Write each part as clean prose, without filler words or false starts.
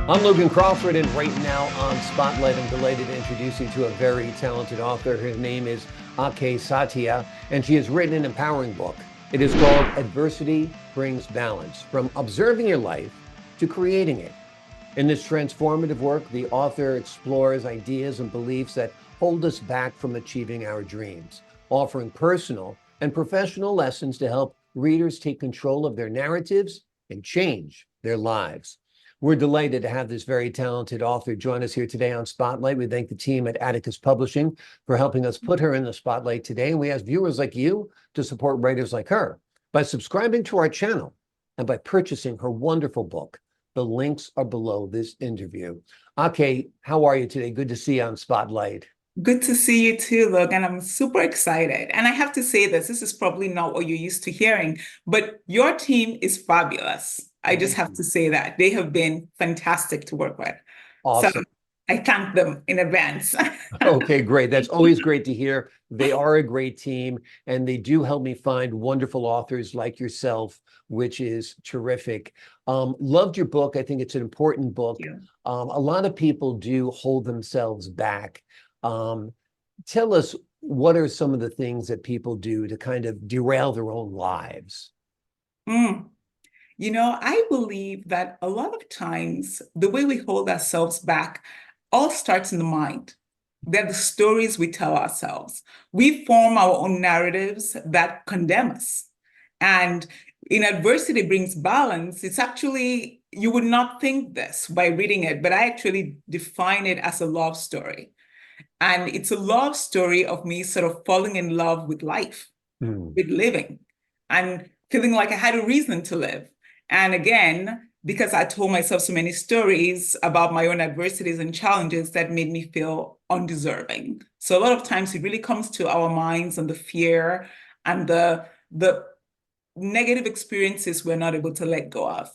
I'm Logan Crawford, and right now on Spotlight, I'm delighted to introduce you to a very talented author. Her name is Ake Satya, and she has written an empowering book. It is called Adversity Brings Balance, From Observing Your Life to Creating It. In this transformative work, the author explores ideas and beliefs that hold us back from achieving our dreams, offering personal and professional lessons to help readers take control of their narratives and change their lives. We're delighted to have this very talented author join us here today on Spotlight. We thank the team at Atticus Publishing for helping us put her in the spotlight today. And we ask viewers like you to support writers like her by subscribing to our channel and by purchasing her wonderful book. The links are below this interview. Ake, how are you today? Good to see you on Spotlight. Good to see you too, Logan. I'm super excited. And I have to say this is probably not what you're used to hearing, but your team is fabulous. I just Thank have you. to say that they have been fantastic to work with. So Awesome. I thank them in advance. Okay, great. That's always great to hear. They are a great team, and they do help me find wonderful authors like yourself, which is terrific. Loved your book. I think it's an important book. You. A lot of people do hold themselves back. Um, Tell us, what are some of the things that people do to kind of derail their own lives? Mm. I believe that a lot of times the way we hold ourselves back all starts in the mind. They're the stories we tell ourselves. We form our own narratives that condemn us. And in Adversity Brings Balance, it's actually, you would not think this by reading it, but I actually define it as a love story. And it's a love story of me sort of falling in love with life, Hmm. with living, and feeling like I had a reason to live. And again, because I told myself so many stories about my own adversities and challenges that made me feel undeserving. So a lot of times it really comes to our minds and the fear and the negative experiences we're not able to let go of.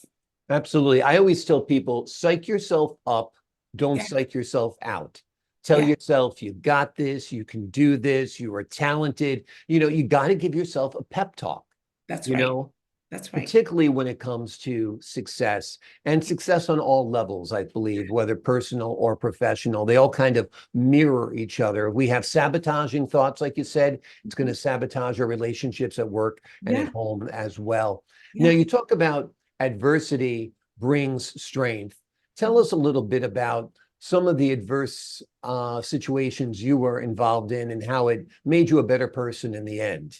Absolutely. I always tell people, psych yourself up, don't Yeah, psych yourself out. Tell yeah, yourself you got this, you can do this, you are talented. You got to give yourself a pep talk, that's you right. know, That's right. particularly when it comes to success and success on all levels, I believe, whether personal or professional. They all kind of mirror each other. We have sabotaging thoughts, like you said, it's going to sabotage our relationships at work and at Yeah, home as well. Now, yeah. you talk about adversity brings strength. Tell us a little bit about some of the adverse situations you were involved in and how it made you a better person in the end.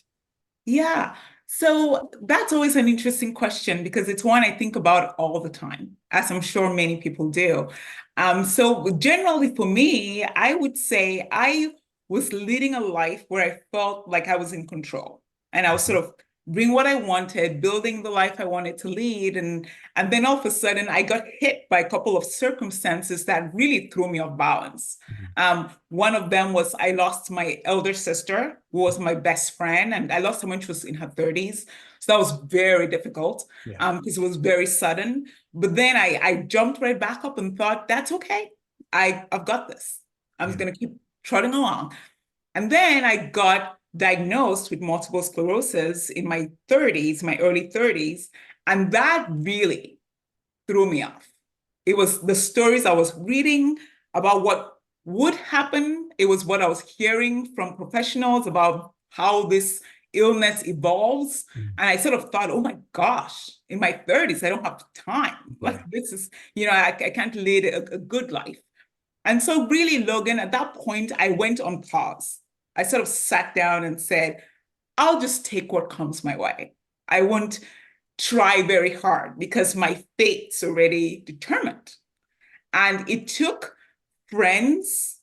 Yeah. So that's always an interesting question because it's one I think about all the time, as I'm sure many people do. So generally for me, I would say I was leading a life where I felt like I was in control and I was sort of doing what I wanted, building the life I wanted to lead. And then all of a sudden I got hit by a couple of circumstances that really threw me off balance. One of them was I lost my elder sister, who was my best friend, and I lost her when she was in her 30s. So that was very difficult Yeah. because it was very sudden. But then I jumped right back up and thought, that's okay. I've got this. I'm Yeah. just going to keep trotting along. And then I got diagnosed with multiple sclerosis in my 30s, my early 30s. And that really threw me off. It was the stories I was reading about what would happen. It was what I was hearing from professionals about how this illness evolves. Mm. And I sort of thought, oh my gosh, in my 30s, I don't have time. Like Yeah. this is, I can't lead a good life. And so really, Logan, at that point, I went on pause. I sort of sat down and said, I'll just take what comes my way. I won't try very hard because my fate's already determined. And it took friends,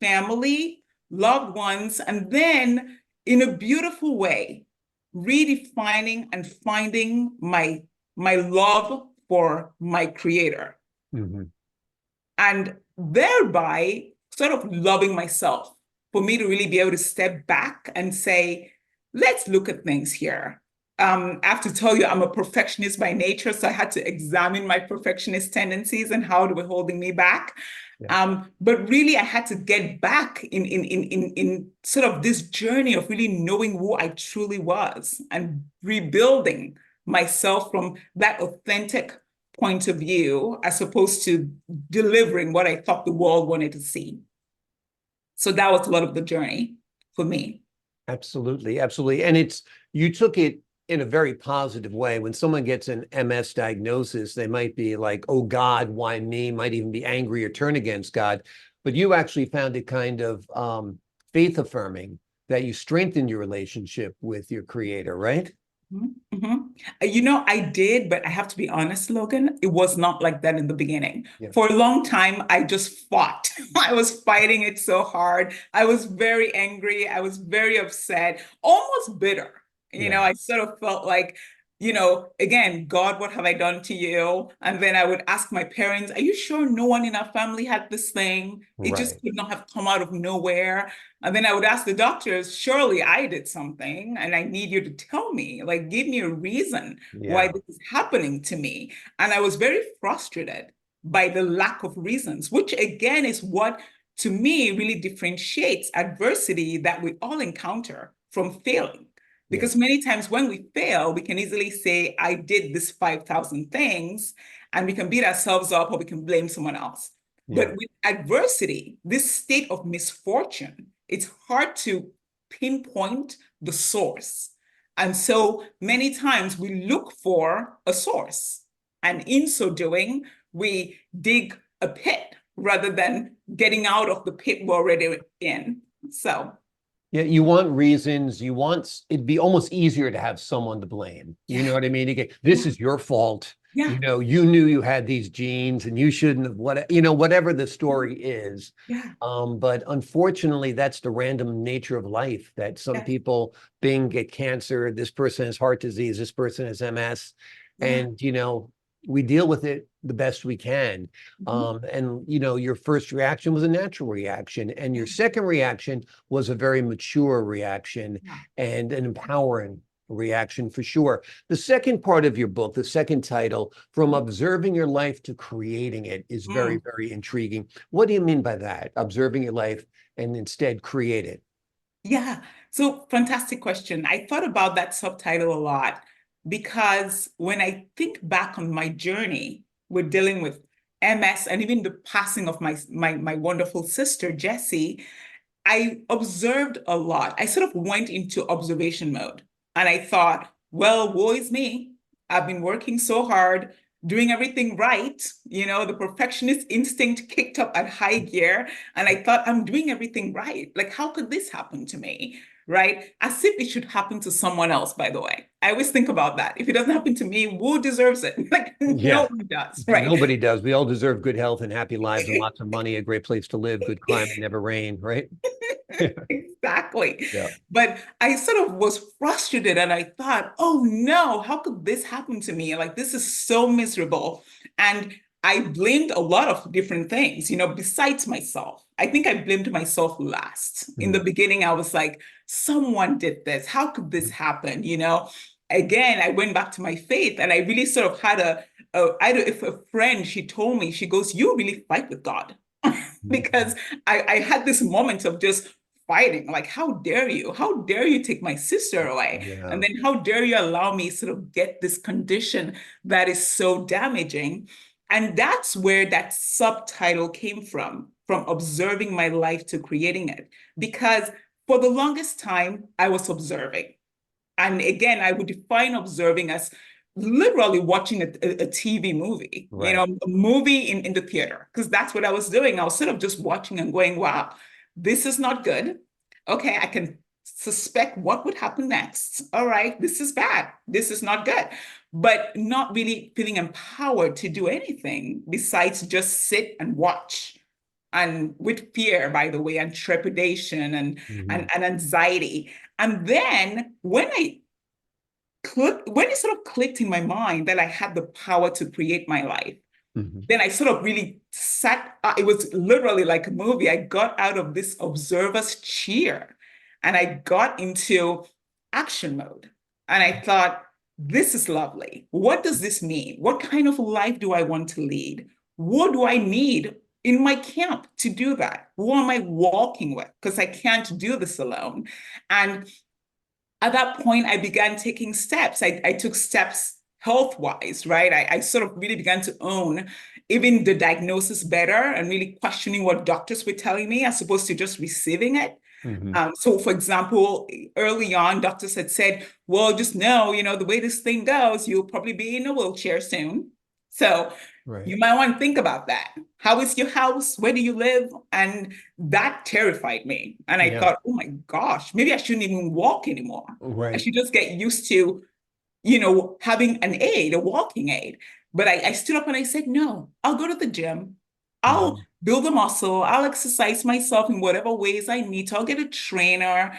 family, loved ones, and then in a beautiful way, redefining and finding my love for my creator Mhm. and thereby sort of loving myself for me to really be able to step back and say, let's look at things here. I have to tell you, I'm a perfectionist by nature, so I had to examine my perfectionist tendencies and how they were holding me back. Yeah. But really, I had to get back in sort of this journey of really knowing who I truly was and rebuilding myself from that authentic point of view as opposed to delivering what I thought the world wanted to see. So that was a lot of the journey for me. Absolutely, absolutely. And you took it in a very positive way. When someone gets an MS diagnosis, they might be like, oh God, why me? Might even be angry or turn against God. But you actually found it kind of faith affirming, that you strengthened your relationship with your creator, right? Mm-hmm. I did, but I have to be honest, Logan, it was not like that in the beginning. Yeah. For a long time, I just fought. I was fighting it so hard. I was very angry. I was very upset, almost bitter. Yeah. I sort of felt like, again, God, what have I done to you? And then I would ask my parents, are you sure no one in our family had this thing? It just Right. could not have come out of nowhere. And then I would ask the doctors, surely I did something and I need you to tell me, like, give me a reason why Yeah. this is happening to me. And I was very frustrated by the lack of reasons, which again is what to me really differentiates adversity that we all encounter from failing. Yeah. Because many times when we fail, we can easily say, I did this 5,000 things, and we can beat ourselves up or we can blame someone else. Yeah. But with adversity, this state of misfortune, it's hard to pinpoint the source. And so many times we look for a source. And in so doing, we dig a pit rather than getting out of the pit we're already in. So, Yeah, you want reasons. It'd be almost easier to have someone to blame. You know what I mean? This is your fault. yeah, You knew you had these genes and you shouldn't have, whatever the story is. yeah, But unfortunately, that's the random nature of life, that some yeah, people get cancer, this person has heart disease, this person has MS, yeah. and we deal with it the best we can. Mhm. And your first reaction was a natural reaction, and your Yeah, second reaction was a very mature reaction yeah. and an empowering reaction for sure. The second part of your book, the second title, From Observing Your Life to Creating It, is very, Mm. very intriguing. What do you mean by that? Observing your life and instead create it? Yeah. So fantastic question. I thought about that subtitle a lot because when I think back on my journey with dealing with MS and even the passing of my wonderful sister, Jessie, I observed a lot. I sort of went into observation mode and I thought, well, woe is me. I've been working so hard, doing everything right. The perfectionist instinct kicked up at high gear. And I thought, I'm doing everything right. Like, how could this happen to me? Right? As if it should happen to someone else, by the way. I always think about that. If it doesn't happen to me, who deserves it? Like, no Yeah, one does, right? nobody does. We all deserve good health and happy lives and lots of money, a great place to live, good climate, never rain, right? Exactly. Yeah. But I sort of was frustrated and I thought, oh no, how could this happen to me? Like, this is so miserable. And I blamed a lot of different things, besides myself. I think I blamed myself last. In the Mm. beginning, I was like, someone did this. How could this happen? Again, I went back to my faith and I really sort of had if a friend, she told me, she goes, you really fight with God. Because I had this moment of just fighting, like, how dare you? How dare you take my sister away? Yeah. And then how dare you allow me sort of get this condition that is so damaging? And that's where that subtitle came from observing my life to creating it. Because for the longest time, I was observing. And again, I would define observing as literally watching a TV movie, Right. a movie in the theater, because that's what I was doing. I was sort of just watching and going, wow, this is not good. Okay, I can suspect what would happen next. All right, this is bad. This is not good. But not really feeling empowered to do anything besides just sit and watch. And with fear, by the way, and trepidation and, Mhm. and anxiety. And then when it sort of clicked in my mind that I had the power to create my life, Mhm. then I sort of really it was literally like a movie. I got out of this observer's chair and I got into action mode. And I thought, this is lovely. What does this mean? What kind of life do I want to lead? What do I need in my camp to do that? Who am I walking with? Because I can't do this alone. And at that point, I began taking steps. I took steps health-wise, right? I sort of really began to own even the diagnosis better and really questioning what doctors were telling me as opposed to just receiving it. Hmm. So for example, early on, doctors had said, well, just know, the way this thing goes, you'll probably be in a wheelchair soon. So Right. you might want to think about that. How is your house? Where do you live? And that terrified me. And I Yeah. thought, oh my gosh, maybe I shouldn't even walk anymore. I Right. should just get used to, having an aid, a walking aid. But I stood up and I said, no, I'll go to the gym. I'll Hmm. build a muscle. I'll exercise myself in whatever ways I need to. I'll get a trainer.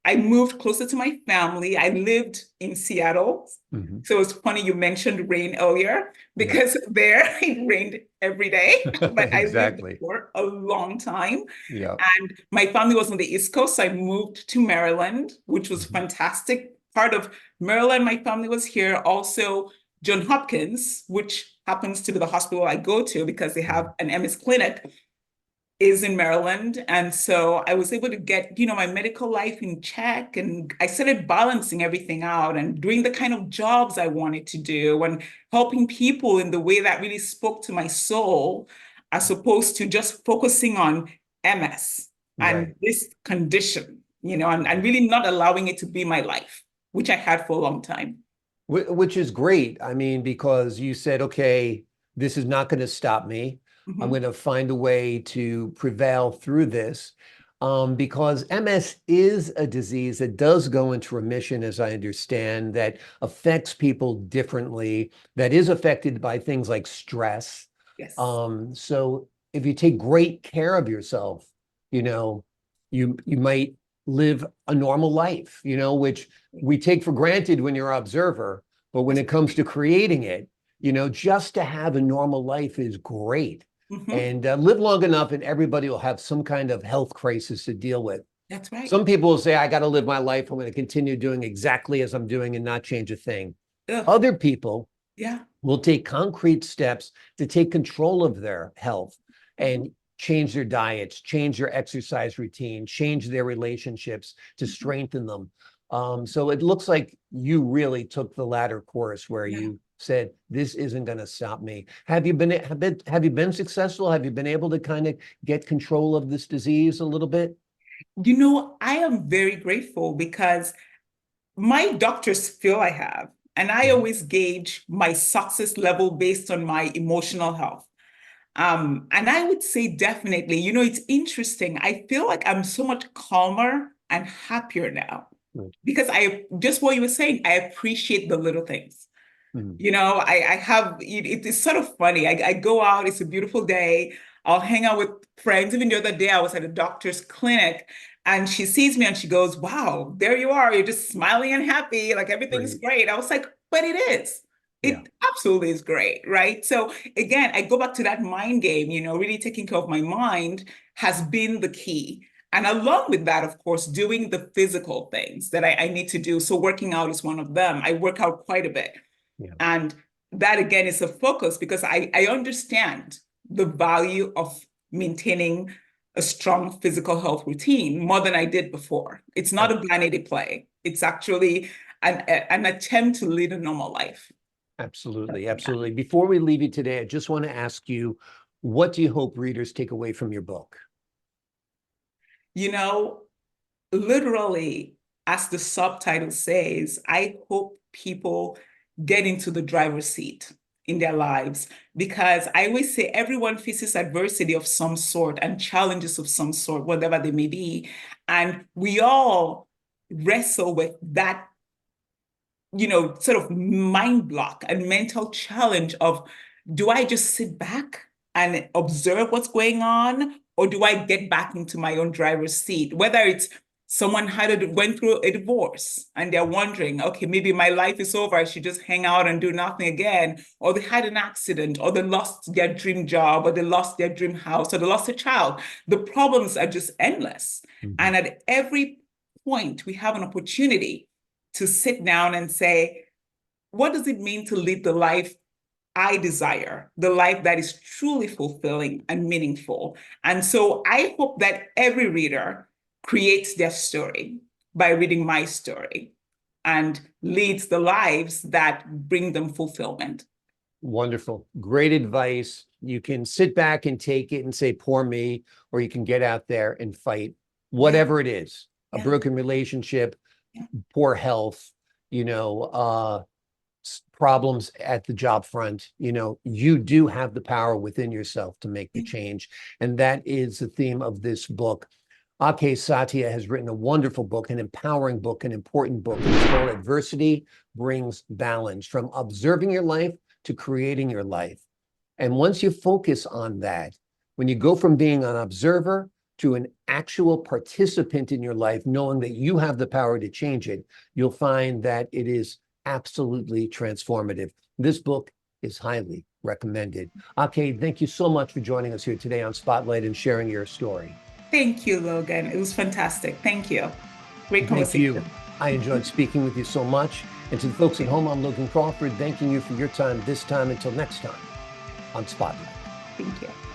I moved closer to my family. I lived in Seattle. Hmm. So it's funny you mentioned rain earlier Yeah. because there it rained every day, but I lived Exactly. for a long time. Yeah. And my family was on the East Coast. So I moved to Maryland, which was Hmm. fantastic. Part of Maryland, my family was here. Also, John Hopkins, which happens to be the hospital I go to because they have an MS clinic, is in Maryland. And so I was able to get, my medical life in check. And I started balancing everything out and doing the kind of jobs I wanted to do and helping people in the way that really spoke to my soul, as opposed to just focusing on MS and Right. this condition, and really not allowing it to be my life, which I had for a long time. Which is great. I mean, because you said, okay, this is not going to stop me. I'm Mhm. going to find a way to prevail through this. Because MS is a disease that does go into remission, as I understand, that affects people differently, that is affected by things like stress. Yes. So if you take great care of yourself, you know, you might live a normal life, which we take for granted when you're an observer, but when That's it comes to creating it, just to have a normal life is great. Mhm. And live long enough, and everybody will have some kind of health crisis to deal with. That's right. Some people will say, I got to live my life. I'm going to continue doing exactly as I'm doing and not change a thing. Ugh. Other people Yeah. will take concrete steps to take control of their health Mhm. and change their diets, change their exercise routine, change their relationships to Mhm. strengthen them. So it looks like you really took the latter course where Yeah. you said, this isn't going to stop me. Have you been successful? Have you been able to kind of get control of this disease a little bit? I am very grateful because my doctors feel I have, and I Mhm. always gauge my success level based on my emotional health. And I would say definitely, it's interesting. I feel like I'm so much calmer and happier now because just what you were saying, I appreciate the little things. Mhm. I have, it is sort of funny. I go out, it's a beautiful day. I'll hang out with friends. Even the other day, I was at a doctor's clinic and she sees me and she goes, wow, there you are. You're just smiling and happy. Like everything's Great. great. I was like, but it is. Yeah. It absolutely is great. Right. So again, I go back to that mind game, really taking care of my mind has been the key. And along with that, of course, doing the physical things that I need to do. So working out is one of them. I work out quite a bit. Yeah. And that again is a focus because I understand the value of maintaining a strong physical health routine more than I did before. It's not a vanity play. It's actually an attempt to lead a normal life. Absolutely. Absolutely. Before we leave you today, I just want to ask you, what do you hope readers take away from your book? You know, Literally, as the subtitle says, I hope people get into the driver's seat in their lives because I always say everyone faces adversity of some sort and challenges of some sort, whatever they may be. And we all wrestle with that, sort of mind block and mental challenge of do I just sit back and observe what's going on? Or do I get back into my own driver's seat? Whether it's someone went through a divorce and they're wondering, okay, maybe my life is over. I should just hang out and do nothing again. Or they had an accident, or they lost their dream job, or they lost their dream house, or they lost a child. The problems are just endless. Mhm. And at every point, we have an opportunity to sit down and say, what does it mean to live the life I desire, the life that is truly fulfilling and meaningful? And so I hope that every reader creates their story by reading my story. and leads the lives that bring them fulfillment. Wonderful. Great advice. You can sit back and take it and say, poor me, or you can get out there and fight whatever it is, a Yeah. broken relationship, Yeah. poor health, problems at the job front. You do have the power within yourself to make the change. And that is the theme of this book. Ake Satya has written a wonderful book, an empowering book, an important book. It's called Adversity Brings Balance, from observing your life to creating your life. And once you focus on that, when you go from being an observer to an actual participant in your life, knowing that you have the power to change it, you'll find that it is absolutely transformative. This book is highly recommended. Ake, thank you so much for joining us here today on Spotlight and sharing your story. Thank you, Logan. It was fantastic. Thank you. Great conversation. Thank you. I enjoyed speaking with you so much. And to the folks at home, I'm Logan Crawford, thanking you for your time this time. Until next time on Spotlight. Thank you.